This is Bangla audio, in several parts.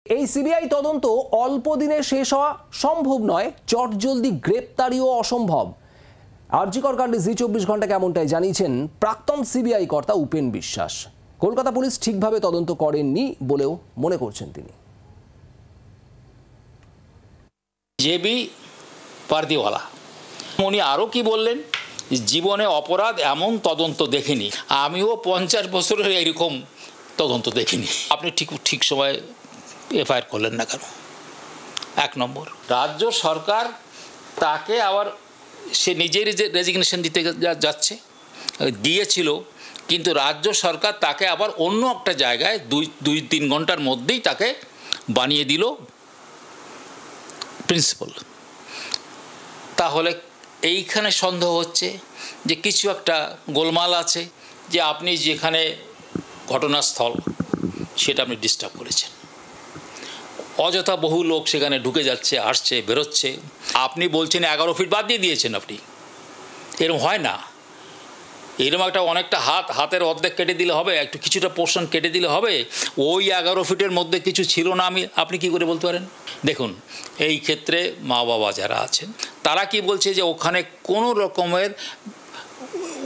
এই সিবিআই তদন্ত অল্প দিনে শেষ হওয়া সম্ভব নয়, চটজলদি গ্রেপ্তারিও অসম্ভব। আরজি কর কাণ্ডে জি24 ঘন্টাকে এমনটাই জানিয়েছেন প্রাক্তন সিবিআই কর্তা উপেন বিশ্বাস। কলকাতা পুলিশ ঠিকভাবে তদন্ত করেননি বলেও মনে করছেন তিনি। জেবি পারদিওয়ালা উনি আরও কি বললেন, জীবনে অপরাধ এমন তদন্ত দেখিনি, আমিও 50 বছরের এরকম তদন্ত দেখিনি। আপনি ঠিক সময় এফআইআর করলেন না কেন? 1 নম্বর, রাজ্য সরকার তাকে আবার সে নিজেই রেজিগনেশন দিতে যাচ্ছে, দিয়েছিল, কিন্তু রাজ্য সরকার তাকে আবার অন্য একটা জায়গায় 2-3 ঘন্টার মধ্যেই তাকে বানিয়ে দিল প্রিন্সিপাল। তাহলে এইখানে সন্দেহ হচ্ছে যে কিছু একটা গোলমাল আছে, যে আপনি যেখানে ঘটনাস্থল সেটা আপনি ডিস্টার্ব করেছেন, অযথা বহু লোক সেখানে ঢুকে যাচ্ছে, আসছে, বেরোচ্ছে। আপনি বলছেন 11 ফিট বাদ দিয়ে দিয়েছেন আপনি, এরকম হয় না। এরকম একটা অনেকটা হাতের অর্ধেক কেটে দিলে হবে, একটু কিছুটা পোর্শন কেটে দিলে হবে। ওই 11 ফিটের মধ্যে কিছু ছিল না আপনি কি করে বলতে পারেন? দেখুন, এই ক্ষেত্রে মা বাবা যারা আছেন তারা কি বলছে যে ওখানে কোনো রকমের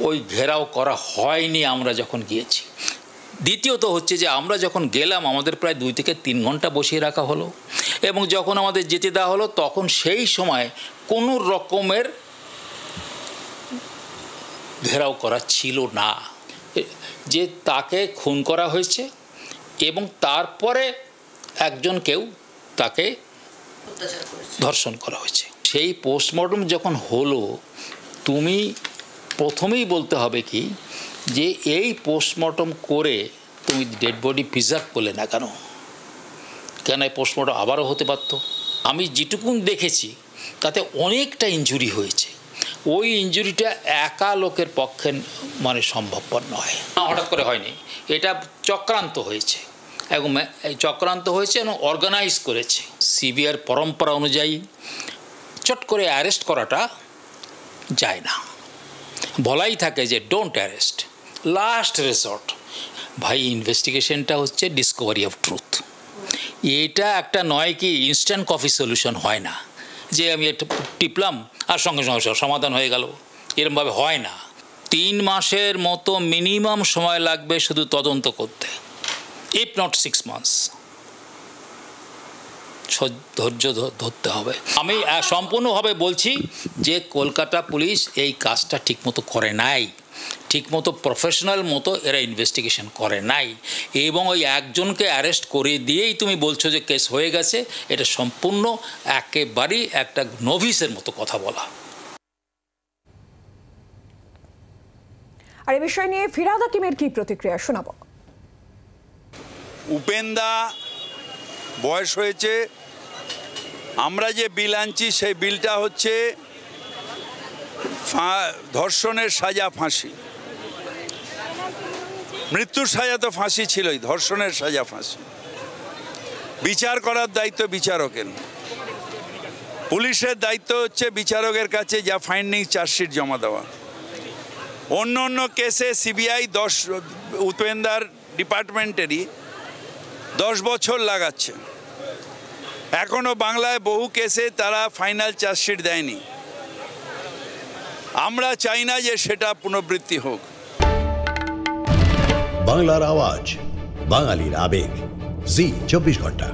ওই ঘেরাও করা হয়নি আমরা যখন গিয়েছি। দ্বিতীয়ত হচ্ছে যে আমরা যখন গেলাম আমাদের প্রায় 2 থেকে 3 ঘন্টা বসিয়ে রাখা হলো, এবং যখন আমাদের যেতে দেওয়া হলো তখন সেই সময় কোনো রকমের ঘেরাও করা ছিল না। যে তাকে খুন করা হয়েছে এবং তারপরে কেউ তাকে ধর্ষণ করা হয়েছে। সেই পোস্টমর্টম যখন হলো, তুমি প্রথমেই বলতে হবে কি যে এই পোস্টমর্টম করে তুমি ডেড বডি প্রিজার্ভ করলে না কেন? কেন এই পোস্টমর্টম আবারও হতে পারত? আমি যেটুকুন দেখেছি তাতে অনেকটা ইনজুরি হয়েছে। ওই ইনজুরিটা একা লোকের পক্ষে সম্ভবপর নয়, হঠাৎ করে হয়নি, এটা চক্রান্ত হয়েছে এবং অর্গানাইজ করেছে। সিবিআইয়ের পরম্পরা অনুযায়ী চট করে অ্যারেস্ট করাটা যায় না, বলাই থাকে যে ডোন্ট অ্যারেস্ট, লাস্ট রেসর্ট। ভাই, ইনভেস্টিগেশনটা হচ্ছে ডিসকভারি অফ ট্রুথ। এটা একটা নয় কি ইনস্ট্যান্ট কফি সলিউশন হয় না, যে আমি একটু টিপলাম আর সঙ্গে সঙ্গে সমাধান হয়ে গেল, এরমভাবে হয় না। 3 মাসের মতো মিনিমাম সময় লাগবে শুধু তদন্ত করতে, ইফ নট 6 মান্থস। ধৈর্য ধরতে হবে। আমি সম্পূর্ণভাবে বলছি যে কলকাতা পুলিশ এই কাজটা ঠিকমতো করে নাই, ঠিকমতো প্রফেশনাল মতো এরা ইনভেস্টিগেশন করে নাই, এবং ওই একজনকে অ্যারেস্ট করে দিয়েই তুমি বলছো যে কেস হয়ে গেছে, এটা সম্পূর্ণ একেবারেই একটা নভিসের মতো কথা বলা। আর এই বিষয় নিয়ে ফিরহাদ হাকিমের কি প্রতিক্রিয়া শোনাবো। উপেন্দা বয়স হয়েছে, আমরা যে বিল আনছি সেই বিলটা হচ্ছে ধর্ষণের সাজা ফাঁসি। মৃত্যুর সাজা তো ফাঁসি ছিলই, ধর্ষণের সাজা ফাঁসি। বিচার করার দায়িত্ব বিচারকের, পুলিশের দায়িত্ব হচ্ছে বিচারকের কাছে যা ফাইন্ডিং চার্জশিট জমা দেওয়া। অন্য কেসে সিবিআই উপেন্দার ডিপার্টমেন্টেরই 10 বছর লাগাচ্ছে, এখনো বাংলায় বহু কেসে তারা ফাইনাল চার্জশিট দেয়নি। আমরা চাই না যে সেটা পুনরাবৃত্তি হোক। বাংলার আওয়াজ, বাঙালির আবেগ, জি24 ঘন্টা।